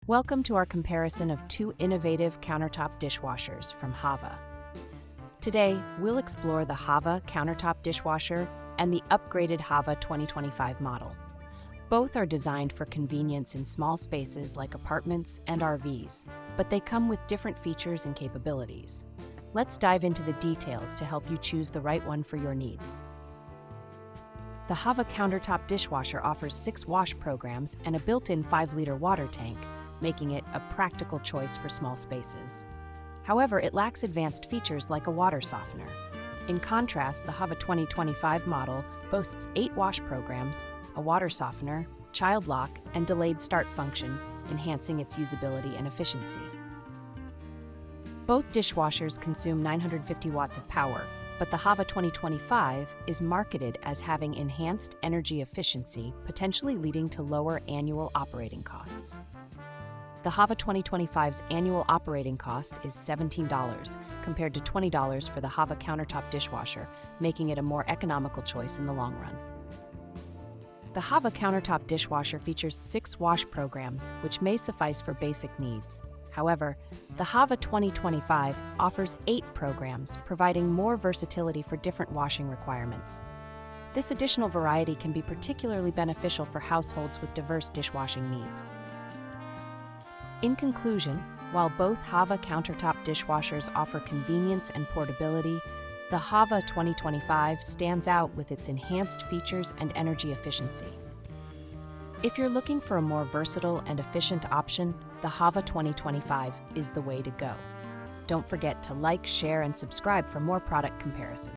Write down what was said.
Welcome to our comparison of two innovative countertop dishwashers from HAVA. Today, we'll explore the HAVA countertop dishwasher and the upgraded HAVA 2025 model. Both are designed for convenience in small spaces like apartments and RVs, but they come with different features and capabilities. Let's dive into the details to help you choose the right one for your needs. The HAVA countertop dishwasher offers 6 wash programs and a built-in 5-liter water tank, making it a practical choice for small spaces. However, it lacks advanced features like a water softener. In contrast, the HAVA 2025 model boasts 8 wash programs, a water softener, child lock, and delayed start function, enhancing its usability and efficiency. Both dishwashers consume 950 watts of power, but the HAVA 2025 is marketed as having enhanced energy efficiency, potentially leading to lower annual operating costs. The HAVA 2025's annual operating cost is $17, compared to $20 for the HAVA countertop dishwasher, making it a more economical choice in the long run. The HAVA countertop dishwasher features 6 wash programs, which may suffice for basic needs. However, the HAVA 2025 offers 8 programs, providing more versatility for different washing requirements. This additional variety can be particularly beneficial for households with diverse dishwashing needs. In conclusion, while both HAVA countertop dishwashers offer convenience and portability, the HAVA 2025 stands out with its enhanced features and energy efficiency. If you're looking for a more versatile and efficient option, the HAVA 2025 is the way to go. Don't forget to like, share, and subscribe for more product comparisons.